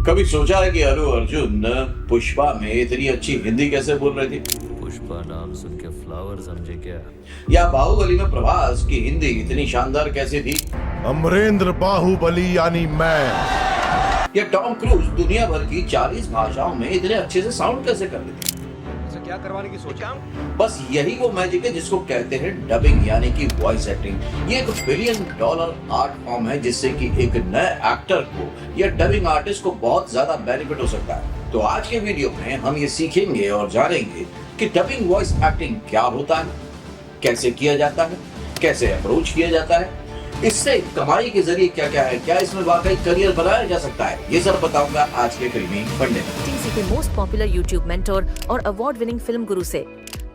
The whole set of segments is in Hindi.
कभी सोचा है कि अल्लू अर्जुन पुष्पा में इतनी अच्छी हिंदी कैसे बोल रहे थे? पुष्पा नाम सुन के फ्लावर समझे क्या? या बाहुबली में प्रभास की हिंदी इतनी शानदार कैसे थी? अमरेंद्र बाहुबली यानी मैं। या टॉम क्रूज दुनिया भर की 40 भाषाओं में इतने अच्छे से साउंड कैसे कर लेते? क्या करवाने की सोचा? बस यही वो मैजिक है जिसको कहते हैं डबिंग यानी कि वॉइस एक्टिंग। ये एक $1 बिलियन आर्ट फॉर्म है जिससे कि एक नए एक्टर को या डबिंग आर्टिस्ट को बहुत ज्यादा बेनिफिट हो सकता है। तो आज के वीडियो में हम ये सीखेंगे और जानेंगे कि डबिंग वॉइस एक्टिंग क्या होता है, कैसे किया जाता है, कैसे अप्रोच किया जाता है, इससे कमाई के जरिए क्या क्या है, क्या इसमें वाकई करियर बनाया जा सकता है, ये सब बताऊंगा आज के फिल्मी फंडे में। टीसी के मोस्ट पॉपुलर यूट्यूब मेंटोर और अवार्ड विनिंग फिल्म गुरु से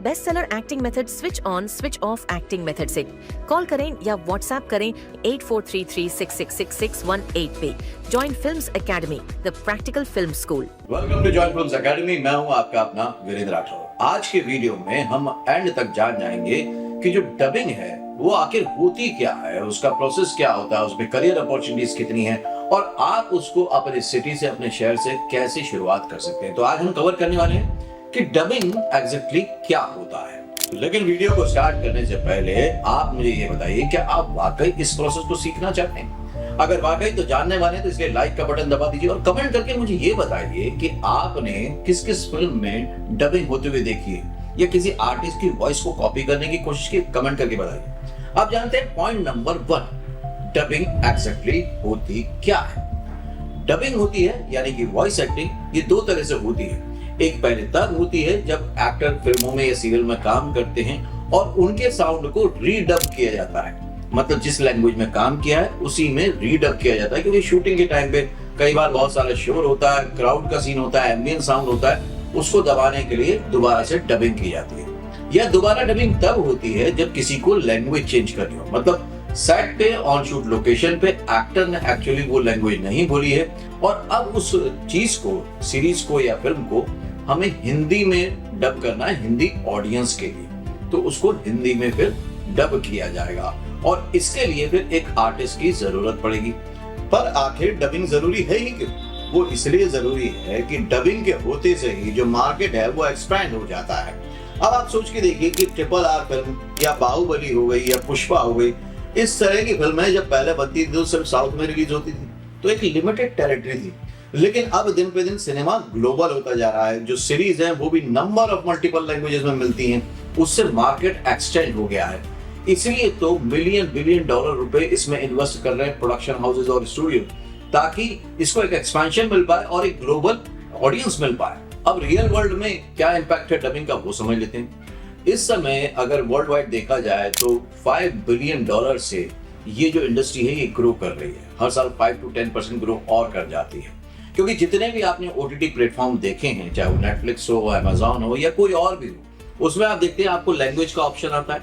best seller acting method switch on switch off acting method से कॉल करें या व्हाट्सएप करें 8433666618 पे। Join films academy, the practical film school. Welcome to join films academy. मैं हूं आपका अपना वीरेंद्र राठौर। आज के वीडियो में हम एंड तक जान जाएंगे कि जो डबिंग है वो आखिर होती क्या है, उसका प्रोसेस क्या होता है, उसमें करियर अपॉर्चुनिटीज कितनी है और आप उसको अपने सिटी से, अपने शहर से कैसे शुरुआत कर सकते हैं। तो आज हम कवर करने वाले हैं कि डबिंग एग्जैक्टली क्या होता है। लेकिन वीडियो को स्टार्ट करने से पहले आप मुझे ये बताइए, क्या आप वाकई इस प्रोसेस को सीखना चाहते हैं? अगर वाकई तो जानने वाले हैं तो इसलिए लाइक का बटन दबा दीजिए और कमेंट करके मुझे ये बताइए कि आपने किस किस फिल्म में डबिंग होते हुए देखी है या किसी आर्टिस्ट की वॉइस को कॉपी करने की कोशिश की, कमेंट करके बताइए। अब जानते हैं पॉइंट नंबर 1, डबिंग एग्जैक्टली होती क्या है। डबिंग होती है यानी कि वॉइस एक्टिंग, ये दो तरह से होती है। एक पहले तब होती है जब एक्टर फिल्मों में या सीरियल में काम करते हैं और उनके साउंड को रीडब किया जाता है, मतलब जिस लैंग्वेज में काम किया है उसी में रीडब किया जाता है। क्योंकि शूटिंग के टाइम पे कई बार बहुत सारा शोर होता है, क्राउड का सीन होता है, एम्बियंट साउंड होता है, उसको दबाने के लिए दोबारा से डबिंग की जाती है। यह दोबारा डबिंग तब होती है जब किसी को लैंग्वेज चेंज करनी हो, मतलब सेट पे ऑन शूट लोकेशन पे एक्टर ने एक्चुअली वो लैंग्वेज नहीं बोली है और अब उस चीज को, सीरीज को या फिल्म को हमें हिंदी में डब करना है हिंदी ऑडियंस के लिए, तो उसको हिंदी में फिर डब किया जाएगा और इसके लिए फिर एक आर्टिस्ट की जरूरत पड़ेगी। पर आखिर डबिंग जरूरी है ही क्यों? वो इसलिए जरूरी है कि डबिंग के होते से ही जो मार्केट है वो एक्सपैंड हो जाता है। अब आप सोच के देखिए कि RRR फिल्म या बाहुबली हो गई या पुष्पा हो गई, इस तरह की फिल्में जब पहले बनती थी तो सिर्फ साउथ में रिलीज होती थी, तो एक लिमिटेड टेरिटरी थी। लेकिन अब दिन पे दिन सिनेमा ग्लोबल होता जा रहा है, जो सीरीज है वो भी नंबर ऑफ मल्टीपल लैंग्वेजेस में मिलती हैं, उससे मार्केट एक्सटेंड हो गया है। इसलिए तो $1 बिलियन रुपए इसमें इन्वेस्ट कर रहे हैं प्रोडक्शन हाउसेज और स्टूडियो, ताकि इसको एक एक्सपेंशन मिल पाए और एक ग्लोबल ऑडियंस मिल पाए। अब रियल वर्ल्ड में क्या इम्पैक्ट है डबिंग का वो समझ लेते हैं। इस समय अगर वर्ल्ड वाइड देखा जाए तो $5 बिलियन से ये जो इंडस्ट्री है ये ग्रो कर रही है। हर साल 5 to 10% ग्रो और कर जाती है, क्योंकि जितने भी आपने OTT प्लेटफॉर्म देखे हैं, चाहे वो नेटफ्लिक्स हो, अमेजॉन हो या कोई और भी हो, उसमें आप देखते हैं आपको लैंग्वेज का ऑप्शन आता है।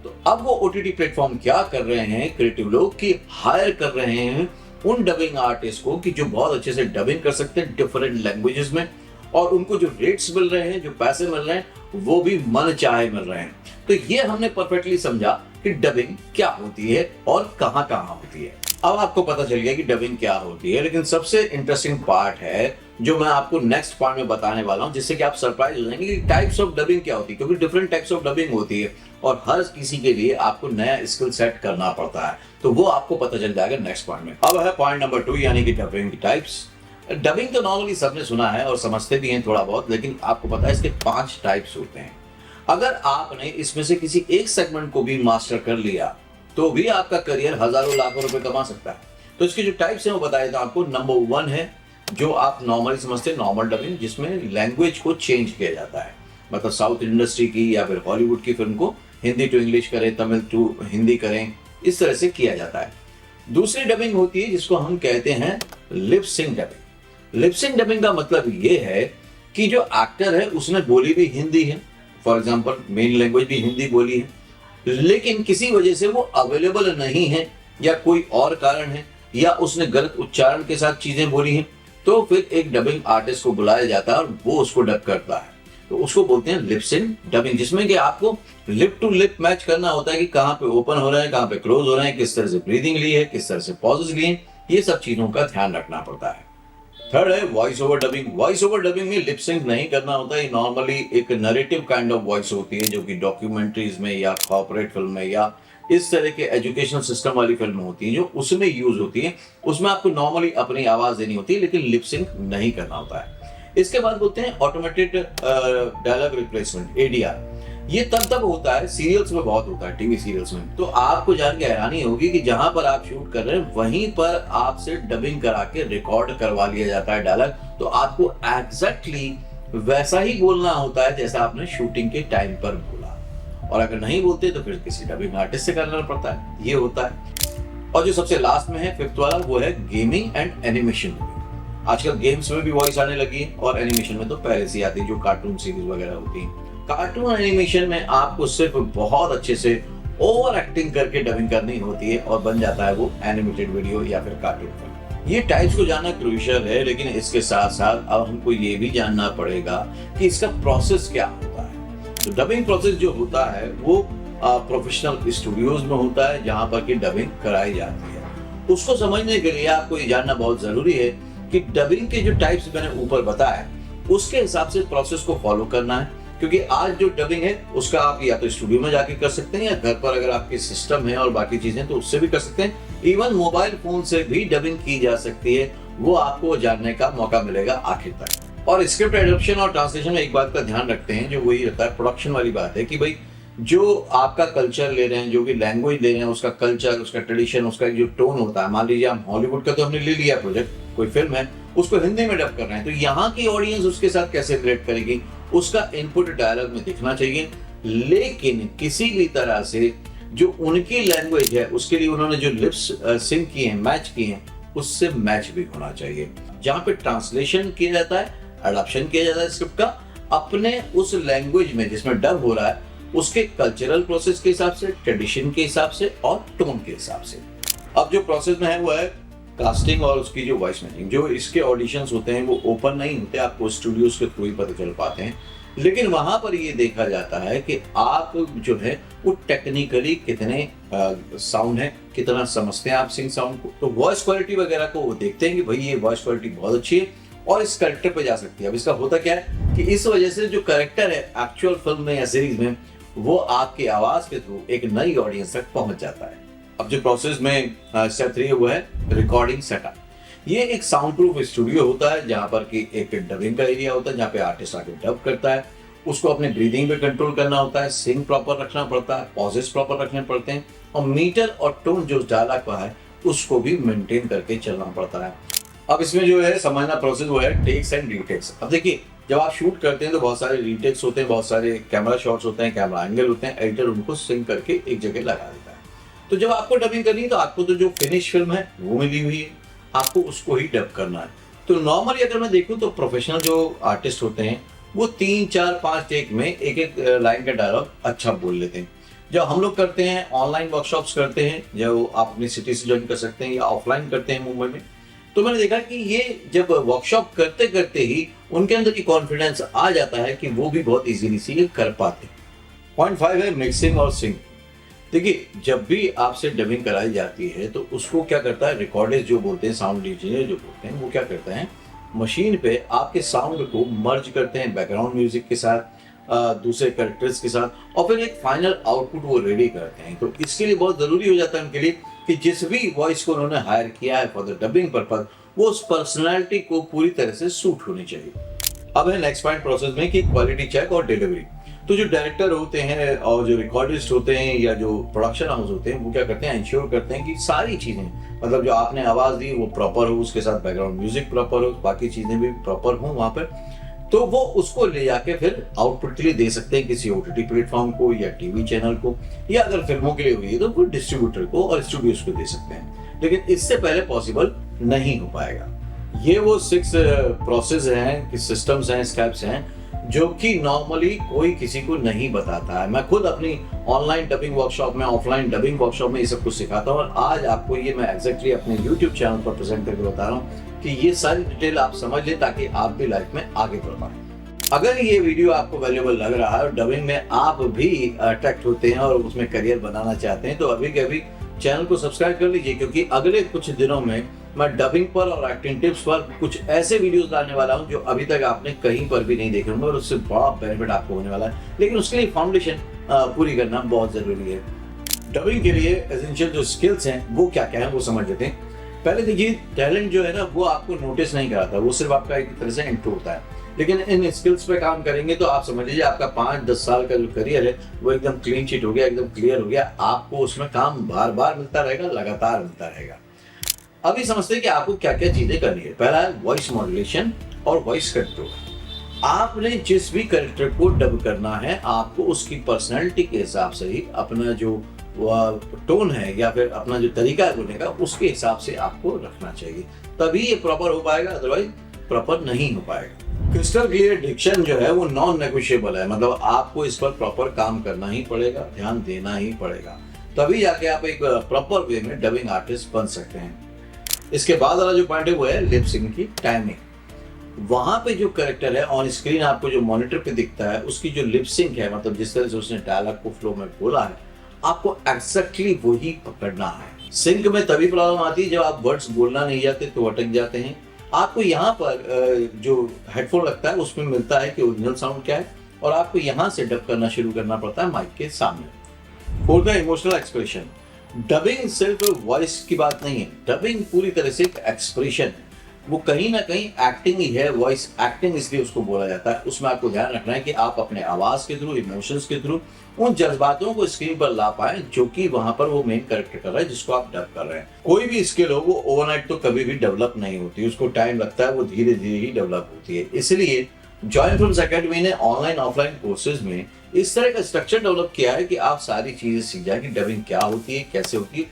तो अब वो OTT प्लेटफॉर्म क्या कर रहे हैं, क्रिएटिव लोग की हायर कर रहे हैं उन डबिंग आर्टिस्ट को कि जो बहुत अच्छे से डबिंग कर सकते हैं डिफरेंट लैंग्वेजेस में, और उनको जो रेट्स मिल रहे हैं, जो पैसे मिल रहे हैं, वो भी मन चाहे मिल रहे हैं। तो ये हमने परफेक्टली समझा कि डबिंग क्या होती है और कहां कहां होती है। अब आपको पता चल गया कि डबिंग क्या होती है, लेकिन सबसे इंटरेस्टिंग पार्ट है जो मैं आपको नेक्स्ट पार्ट में बताने वाला हूं, जिससे कि आप सरप्राइज हो जाएंगे कि टाइप्स ऑफ डबिंग क्या होती है, क्योंकि डिफरेंट टाइप्स ऑफ डबिंग होती है और हर किसी के लिए आपको नया स्किल सेट करना पड़ता है। तो वो आपको पता चल जाएगा नेक्स्ट पार्ट में। अब है पॉइंट नंबर 2 यानी कि डबिंग की टाइप्स। डबिंग तो नॉर्मली सबने सुना है और समझते भी हैं थोड़ा बहुत, लेकिन आपको पता है इसके 5 टाइप्स होते हैं। अगर आपने इसमें से किसी एक सेगमेंट को भी मास्टर कर लिया तो भी आपका करियर हजारों लाखों रुपए कमा सकता है। तो इसके जो टाइप्स हैं वो बताए थे आपको। नंबर 1 है जो आप नॉर्मली समझते हैं नॉर्मल डबिंग, जिसमें लैंग्वेज को चेंज किया जाता है, मतलब साउथ इंडस्ट्री की या फिर हॉलीवुड की फिल्म को हिंदी टू इंग्लिश करें, तमिल टू हिंदी करें, इस तरह से किया जाता है। दूसरी डबिंग होती है जिसको हम कहते हैं lip sync dubbing. Lip sync dubbing का मतलब ये है कि जो एक्टर है उसने बोली भी हिंदी है, फॉर एग्जाम्पल मेन लैंग्वेज भी हिंदी बोली है, लेकिन किसी वजह से वो अवेलेबल नहीं है या कोई और कारण है या उसने गलत उच्चारण के साथ चीजें बोली हैं, तो फिर एक डबिंग आर्टिस्ट को बुलाया जाता है और वो उसको डब करता है। तो उसको बोलते हैं लिप सिंक डबिंग, जिसमें कि आपको लिप टू लिप मैच करना होता है कि कहाँ पे ओपन हो रहा है, कहाँ पे क्लोज हो रहा है, किस तरह से ब्रीदिंग ली है, किस तरह से पॉजेस लिए, ये सब चीजों का ध्यान रखना पड़ता है। थर्ड है voice over dubbing. Voice over dubbing में लिप सिंक नहीं करना होता है। नॉर्मली एक नरेटिव काइंड ऑफ वॉइस होती है जो कि डॉक्यूमेंट्रीज में या कॉर्पोरेट फिल्म में या इस तरह के एजुकेशनल सिस्टम वाली फिल्म होती है जो उसमें यूज होती है। उसमें आपको नॉर्मली अपनी आवाज देनी होती है लेकिन लिप सिंक नहीं करना होता है। इसके बाद बोलते हैं ऑटोमेटेड डायलॉग रिप्लेसमेंट, एडीआर। ये तब होता है, सीरियल्स में बहुत होता है, टीवी सीरियल्स में। तो आपको जान के हैरानी होगी कि जहां पर आप शूट कर रहे हैं वहीं पर आपसे डबिंग करा के रिकॉर्ड करवा लिया जाता है डायलॉग। तो आपको एग्जैक्टली वैसा ही बोलना होता है जैसा आपने शूटिंग के टाइम पर बोला, और अगर नहीं बोलते तो फिर किसी डबिंग आर्टिस्ट से करना पड़ता है। ये होता है। और जो सबसे लास्ट में है, फिफ्थ वाला, वो है गेमिंग एंड एनिमेशन। आजकल गेम्स में भी वॉइस आने लगी है और एनिमेशन में तो पहले से आती है, जो कार्टून सीरीज वगैरह होती है। कार्टून एनिमेशन में आपको सिर्फ बहुत अच्छे से ओवर एक्टिंग करके डबिंग करनी होती है और बन जाता है वो एनिमेटेड वीडियो या फिर कार्टून फिल्म। ये टाइप्स को जानना क्रूशियल है, लेकिन इसके साथ साथ अब हमको ये भी जानना पड़ेगा कि इसका प्रोसेस क्या होता है। तो डबिंग प्रोसेस जो होता है वो प्रोफेशनल स्टूडियोज में होता है जहां पर की डबिंग कराई जाती है। उसको समझने के लिए आपको ये जानना बहुत जरूरी है कि डबिंग के जो टाइप्स मैंने ऊपर बताया उसके हिसाब से प्रोसेस को फॉलो करना है। क्योंकि आज जो डबिंग है उसका आप या तो स्टूडियो में जाके कर सकते हैं या घर पर अगर आपके सिस्टम है और बाकी चीजें तो उससे भी कर सकते हैं। इवन मोबाइल फोन से भी डबिंग की जा सकती है, वो आपको जानने का मौका मिलेगा आखिर तक। और स्क्रिप्ट एडॉप्शन और ट्रांसलेशन में एक बात का ध्यान रखते हैं, जो वही रहता है प्रोडक्शन वाली बात है कि भाई जो आपका कल्चर ले रहे हैं, जो भी लैंग्वेज ले रहे हैं, उसका कल्चर, उसका ट्रेडिशन, उसका जो टोन होता है। मान लीजिए हम हॉलीवुड का तो हमने ले लिया प्रोजेक्ट, कोई फिल्म है उसको हिंदी में डब कर रहे हैं, तो यहाँ की ऑडियंस उसके साथ कैसे रिलेट करेगी, उसका इनपुट डायलॉग में दिखना चाहिए। लेकिन किसी भी तरह से जो उनकी लैंग्वेज है उसके लिए उन्होंने जो लिप्स सिंक किए हैं, मैच किए हैं, उससे मैच भी होना चाहिए। जहाँ पे ट्रांसलेशन किया जाता है, अडॉप्शन किया जाता है स्क्रिप्ट का, अपने उस लैंग्वेज में जिसमें डब हो रहा है उसके कल्चरल प्रोसेस के हिसाब से, ट्रेडिशन के हिसाब से और टोन के हिसाब से। अब जो प्रोसेस में है वो है कास्टिंग और उसकी जो वॉइस मैचिंग। जो इसके ऑडिशंस होते हैं वो ओपन नहीं होते, आपको स्टूडियोज के थ्रू ही पता चल पाते हैं। लेकिन वहां पर ये देखा जाता है कि आप जो है वो टेक्निकली कितने साउंड है, कितना समझते हैं आप सिंग साउंड को। तो वॉइस क्वालिटी वगैरह को वो देखते हैं कि भाई ये वॉइस क्वालिटी बहुत अच्छी है और इस करेक्टर पे जा सकती है। अब इसका होता क्या है कि इस वजह से जो करेक्टर है एक्चुअल फिल्म में या सीरीज में, वो आपकी आवाज के थ्रू एक नई ऑडियंस तक पहुंच जाता है। अब जो प्रोसेस में स्टेप 3 वो है रिकॉर्डिंग सेटअप। ये एक साउंड प्रूफ स्टूडियो होता है जहां पर कि एक डबिंग का एरिया होता है जहां पे आर्टिस्ट आके डब करता है। उसको अपने ब्रीदिंग पे कंट्रोल करना होता है, सिंग प्रॉपर रखना पड़ता है, पॉजेस प्रॉपर रखने पड़ते हैं और मीटर और टोन जो डायलॉग का है उसको भी मेंटेन करके चलना पड़ता है। अब इसमें जो है समझना प्रोसेस वो है टेक्स एंड रीटेक्स। अब देखिए जब आप शूट करते हैं तो बहुत सारे रीटेक्स होते हैं, बहुत सारे कैमरा शॉट्स होते हैं, कैमरा एंगल होते हैं, एडिटर उनको सिंक करके एक जगह लगा देता है। तो जब आपको डबिंग करनी है तो आपको तो जो फिनिश फिल्म है वो मिली हुई है, आपको उसको ही डब करना है। तो नॉर्मली अगर मैं देखूं तो प्रोफेशनल जो आर्टिस्ट होते हैं वो 3, 4, 5 टेक में एक एक लाइन का डायलॉग अच्छा बोल लेते हैं। जब हम लोग करते हैं ऑनलाइन वर्कशॉप्स करते हैं, जो आप अपनी सिटी से ज्वाइन कर सकते हैं या ऑफलाइन करते हैं मुंबई में, तो मैंने देखा कि ये जब वर्कशॉप करते करते ही उनके अंदर की कॉन्फिडेंस आ जाता है कि वो भी बहुत इजीली से ये कर पाते हैं। पॉइंट 5 है मिक्सिंग और सिंग। देखिए जब भी आपसे डबिंग कराई जाती है तो उसको क्या करता है, रिकॉर्डर्स जो बोलते हैं, साउंड इंजीनियर जो बोलते हैं, वो क्या करते हैं मशीन पे आपके साउंड को मर्ज करते हैं बैकग्राउंड म्यूजिक के साथ, दूसरे कैरेक्टर्स के साथ, और फिर एक फाइनल आउटपुट वो रेडी करते हैं। तो इसके लिए बहुत जरूरी हो जाता है उनके लिए कि जिस भी वॉइस को उन्होंने हायर किया है फॉर द डबिंग पर्पज, वो उस पर्सनैलिटी को पूरी तरह से सूट होनी चाहिए। अब है नेक्स्ट पॉइंट प्रोसेस में कि क्वालिटी चेक और डिलीवरी। तो जो डायरेक्टर होते हैं और जो रिकॉर्डिस्ट होते हैं या जो प्रोडक्शन हाउस होते हैं वो क्या करते हैं, इंश्योर करते हैं कि सारी चीजें, मतलब जो आपने आवाज दी वो प्रॉपर हो, उसके साथ बैकग्राउंड म्यूजिक प्रॉपर हो, बाकी चीजें भी प्रॉपर हो वहां पर, तो वो उसको ले जाके फिर आउटपुट के लिए दे सकते हैं किसी OTT प्लेटफॉर्म को या टीवी चैनल को, या अगर फिल्मों के लिए हुई है तो कोई डिस्ट्रीब्यूटर को और स्टूडियोज को दे सकते हैं। लेकिन इससे पहले पॉसिबल नहीं हो पाएगा। ये वो 6 प्रोसेस हैं, सिस्टम्स हैं, स्टेप्स हैं जो कि नॉर्मली कोई किसी को नहीं बताता है। मैं खुद अपनी ऑनलाइन डबिंग वर्कशॉप में, ऑफलाइन डबिंग वर्कशॉप में ये सब कुछ सिखाता हूँ और आज आपको ये मैं एग्जैक्टली अपने YouTube चैनल पर प्रेजेंट करके बता रहा हूँ कि ये सारी डिटेल आप समझ लें ताकि आप भी लाइफ में आगे बढ़ पाएं। अगर ये वीडियो आपको वैल्यूएबल लग रहा है और डबिंग में आप भी अट्रैक्ट होते हैं और उसमें करियर बनाना चाहते हैं तो अभी के अभी चैनल को सब्सक्राइब कर लीजिए, क्योंकि अगले कुछ दिनों में मैं डबिंग पर और एक्टिंग टिप्स पर कुछ ऐसे वीडियोस लाने वाला हूं जो अभी तक आपने कहीं पर भी नहीं देखे होंगे और उससे बड़ा बेनिफिट आपको होने वाला है। लेकिन उसके लिए फाउंडेशन पूरी करना बहुत जरूरी है। डबिंग के लिए एसेंशियल जो स्किल्स हैं वो क्या क्या है वो समझ लेते हैं। पहले देखिए, टैलेंट जो है ना वो आपको नोटिस नहीं कराता, वो सिर्फ आपका एक तरह से इंट्रो होता है। लेकिन इन स्किल्स पे काम करेंगे तो आप समझ लीजिए आपका 5-10 साल का जो करियर है वो एकदम क्लीन शीट हो गया, एकदम क्लियर हो गया। आपको उसमें काम बार बार मिलता रहेगा, लगातार मिलता रहेगा। अभी समझते हैं कि आपको क्या क्या चीजें करनी है। पहला है वॉइस मॉड्यूलेशन और वॉइस कंट्रोल। आपने जिस भी कैरेक्टर को डब करना है आपको उसकी पर्सनैलिटी के हिसाब से ही अपना जो टोन है या फिर अपना जो तरीका है बोलने का उसके हिसाब से आपको रखना चाहिए, तभी ये प्रॉपर हो पाएगा, अदरवाइज प्रॉपर नहीं हो पाएगा। क्रिस्टल क्लियर डिक्शन जो है वो नॉन नेगोशिएबल है, मतलब आपको इस पर प्रॉपर काम करना ही पड़ेगा, ध्यान देना ही पड़ेगा, तभी जाके आप एक प्रॉपर वे में डबिंग आर्टिस्ट बन सकते हैं। इसके बाद वाला जो पॉइंट है वो है लिप सिंक की टाइमिंग। वहां पे जो कैरेक्टर है ऑन स्क्रीन आपको जो मॉनिटर पे दिखता है उसकी जो लिप सिंक है, मतलब जिस तरह से उसने डायलॉग को फ्लो में बोला है आपको एक्जैक्टली वही पकड़ना है। सिंक में तभी प्रॉब्लम आती है जब आप वर्ड्स बोलना नहीं जाते तो अटक जाते हैं। आपको यहाँ पर जो हेडफोन लगता है उसमें मिलता है कि ओरिजिनल साउंड क्या है और आपको यहाँ से डब करना शुरू करना पड़ता है माइक के सामने। फोर्थ है इमोशनल एक्सप्रेशन। डबिंग सिर्फ वॉइस की बात नहीं है, डबिंग पूरी तरह से एक एक्सप्रेशन है, वो कहीं ना कहीं एक्टिंग ही है। वॉइस एक्टिंग इसलिए उसको बोला जाता है। उसमें आपको ध्यान रखना है कि आप अपने आवाज के थ्रू, इमोशंस के थ्रू उन जज्बातों को स्क्रीन पर ला पाए जो कि वहां पर वो मेन कैरेक्टर कर रहा है जिसको आप डब कर रहे हैं। कोई भी स्किल हो वो ओवरनाइट तो कभी भी डेवलप नहीं होती, उसको टाइम लगता है, वो धीरे धीरे ही डेवलप होती है। इसलिए जॉइन फिल्म्स एकेडमी ने ऑनलाइन ऑफलाइन कोर्सेज में इस तरह का स्ट्रक्चर डेवलप किया है कि आप सारी चीजें सीख जाए कि डबिंग क्या होती है,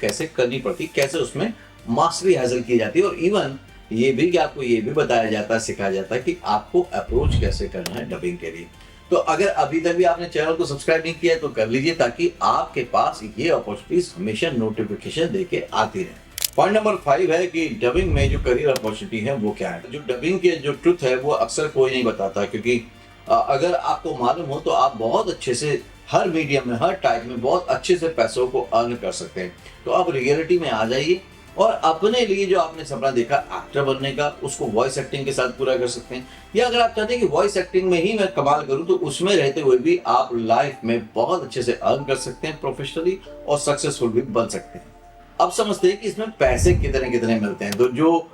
कैसे करनी पड़ती है, कैसे उसमें मास्टरी हासिल की जाती है और इवन ये भी कि आपको ये भी बताया जाता है, सिखाया जाता है कि आपको अप्रोच कैसे करना है डबिंग के लिए। तो अगर अभी तक भी आपने चैनल को सब्सक्राइब नहीं किया है तो कर लीजिए ताकि आपके पास ये अपॉर्चुनिटीज हमेशा नोटिफिकेशन देके आती रहे। पॉइंट नंबर 5 है कि डबिंग में जो करियर अपॉर्चुनिटी है वो क्या है। जो डबिंग के जो ट्रुथ है वो अक्सर कोई नहीं बताता, क्योंकि अगर आपको मालूम हो तो आप बहुत अच्छे से हर मीडियम में, हर टाइप में बहुत अच्छे से पैसों को अर्न कर सकते हैं। तो आप रियलिटी में आ जाइए और अपने लिए जो आपने सपना देखा एक्टर बनने का उसको वॉइस एक्टिंग के साथ पूरा कर सकते हैं। या अगर आप चाहते हैं कि वॉइस एक्टिंग में ही मैं कमाल करूं तो उसमें रहते हुए भी आप लाइफ में बहुत अच्छे से अर्न कर सकते हैं, प्रोफेशनली और सक्सेसफुल भी बन सकते हैं। अब समझते हैं कि इसमें पैसे कितने कितने मिलते हैं। तो जो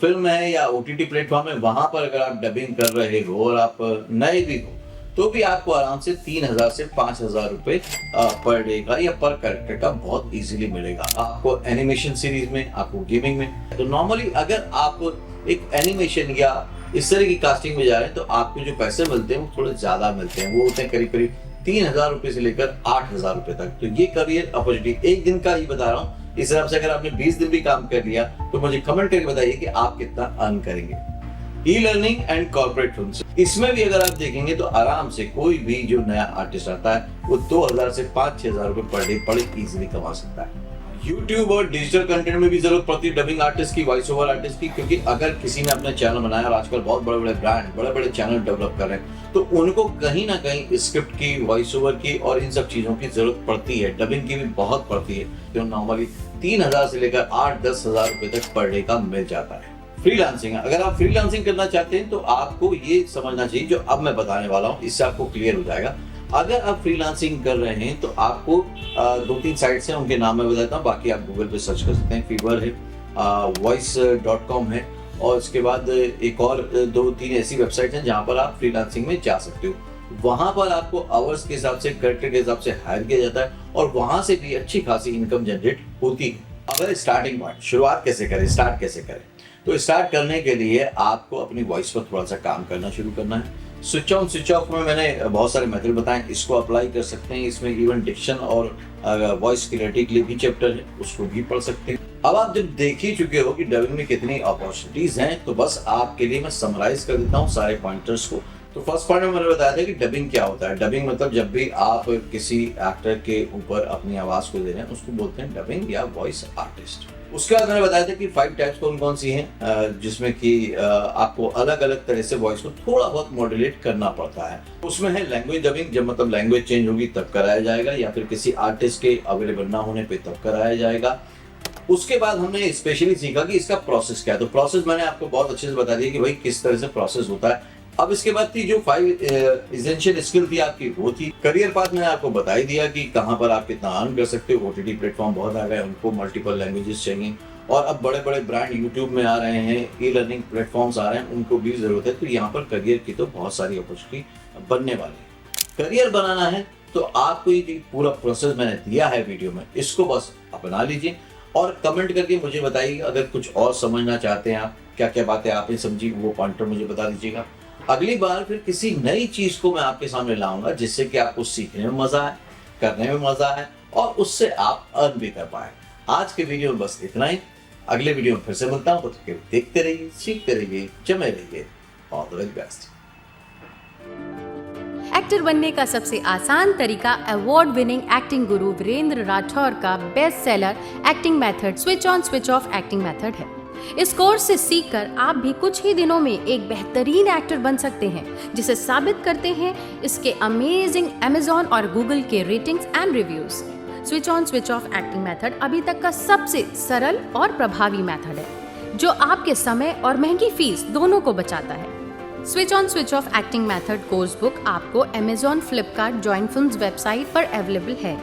फिल्म है या OTT प्लेटफॉर्म है वहां पर अगर आप डबिंग कर रहे हो और आप नए भी हो तो भी आपको आराम से 3,000 से 5,000 रुपए पर डे का या पर कैरेक्टर का बहुत इजीली मिलेगा। आपको एनिमेशन सीरीज में, आपको गेमिंग में। तो नॉर्मली अगर आप एक एनिमेशन या इस तरह की कास्टिंग में जा रहे हैं तो आपको जो पैसे मिलते हैं वो थोड़े ज्यादा मिलते हैं। वो होते हैं करीब करीब 3,000 रुपए से लेकर 8,000 रुपए तक। तो ये करियर अपॉर्चुनिटी एक दिन का ही बता रहा हूँ। इस हिसाब से अगर आपने 20 दिन भी काम कर लिया तो मुझे कमेंट करके बताइए कि आप कितना अर्न करेंगे। E learning and corporate films, इसमें भी अगर आप देखेंगे तो आराम से कोई भी जो नया आर्टिस्ट आता है वो 2,000 से 5,000 रुपए पर डे बड़े इजीली कमा सकता है। YouTube और डिजिटल कंटेंट में भी जरूरत पड़ती है डबिंग आर्टिस्ट की, वॉइस ओवर आर्टिस्ट की, क्योंकि अगर किसी ने अपना चैनल बनाया और आजकल बहुत बड़े बड़े ब्रांड बड़े बड़े चैनल डेवलप कर रहे हैं तो उनको कहीं ना कहीं स्क्रिप्ट की, वॉइस ओवर की और इन सब चीजों की जरूरत पड़ती है। डबिंग की भी बहुत पड़ती है जो नॉर्मली 3,000 से लेकर 8-10 हजार रुपए तक पर डे का मिल जाता है। फ्रीलांसिंग, अगर आप फ्रीलांसिंग करना चाहते हैं तो आपको ये समझना चाहिए जो अब मैं बताने वाला हूँ, इससे आपको क्लियर हो जाएगा। अगर आप फ्रीलांसिंग कर रहे हैं तो आपको 2-3 साइट्स हैं, उनके नाम मैं बताता हूँ, बाकी आप गूगल पे सर्च कर सकते हैं। फीवर है, voice.com है और उसके बाद एक और 2-3 ऐसी वेबसाइट हैं जहाँ पर आप फ्रीलांसिंग में जा सकते हो। वहां पर आपको आवर्स के हिसाब से, कैरेक्टर के हिसाब से हायर किया जाता है और वहां से भी अच्छी खासी इनकम जनरेट होती है। अगर स्टार्टिंग पॉइंट, शुरुआत कैसे करें, स्टार्ट कैसे करें, तो स्टार्ट करने के लिए आपको अपनी वॉइस पर थोड़ा सा काम करना शुरू करना है। स्विच ऑन स्विच ऑफ में मैंने बहुत सारे मेथड बताए, इसको अप्लाई कर सकते हैं। इसमें इवन डिक्शन और वॉइस क्लैरिटी के लिए भी चैप्टर है, उसको भी पढ़ सकते हैं। अब आप जब देख ही चुके हो कि डबिंग में कितनी अपॉर्चुनिटीज हैं तो बस आपके लिए मैं समराइज कर देता हूँ सारे पॉइंटर्स को। तो फर्स्ट पॉइंट में मैंने बताया था कि डबिंग क्या होता है। डबिंग मतलब जब भी आप किसी एक्टर के ऊपर अपनी आवाज को दे रहे हैं उसको बोलते हैं डबिंग या वॉइस आर्टिस्ट। उसके बाद मैंने बताया था कि 5 टाइप्स कौन कौन सी हैं, जिसमें कि आपको अलग अलग तरह से वॉइस को थोड़ा बहुत मॉड्यूलेट करना पड़ता है। उसमें है लैंग्वेज डबिंग, जब मतलब लैंग्वेज चेंज होगी तब कराया जाएगा, या फिर किसी आर्टिस्ट के अवेलेबल ना होने पे तब कराया जाएगा। उसके बाद हमने स्पेशली सीखा कि इसका प्रोसेस क्या है। तो प्रोसेस मैंने आपको बहुत अच्छे से बता दिया कि भाई किस तरह से प्रोसेस होता है। अब इसके बाद की जो 5 एसेंशियल स्किल थी आपकी, वो थी करियर पाथ। मैंने आपको बता ही दिया कि कहाँ पर आप कितना अर्न कर सकते हो। OTT प्लेटफॉर्म बहुत आ गए, उनको मल्टीपल लैंग्वेजेस चाहिए, और अब बड़े बड़े ब्रांड यूट्यूब में आ रहे हैं, ई लर्निंग प्लेटफॉर्म्स आ रहे हैं, उनको भी जरूरत है। तो यहाँ पर करियर की तो बहुत सारी अपॉर्चुनिटी बनने वाली है। करियर बनाना है तो आपको ये जो पूरा प्रोसेस मैंने दिया है वीडियो में, इसको बस अपना लीजिए और कमेंट करके मुझे बताइए। अगर कुछ और समझना चाहते हैं आप, क्या क्या बातें आपने समझी, वो पॉइंटर मुझे बता दीजिएगा। अगली बार फिर किसी नई चीज को मैं आपके सामने लाऊंगा, जिससे कि आपको सीखने में मजा आए, करने में मजा आए, और उससे आप अर्न भी कर पाए। आज के वीडियो में बस इतना ही। अगले वीडियो में फिर से मिलता हूं, तो देखते रहिए, सीखते रहिए, जमे रहिए। All the very best. Actor बनने का सबसे आसान तरीका अवार्ड विनिंग एक्टिंग गुरु वीरेंद्र राठौर का best seller acting method switch on switch off acting method है। इस कोर्स से सीखकर आप भी कुछ ही दिनों में एक बेहतरीन एक्टर बन सकते हैं, जिसे साबित करते हैं इसके अमेजिंग Amazon और Google के ratings and reviews. Switch on switch off acting method अभी तक का सबसे सरल और प्रभावी मेथड है, जो आपके समय और महंगी फीस दोनों को बचाता है। Switch on switch off acting method course book आपको Amazon, Flipkart, join films website पर अवेलेबल है।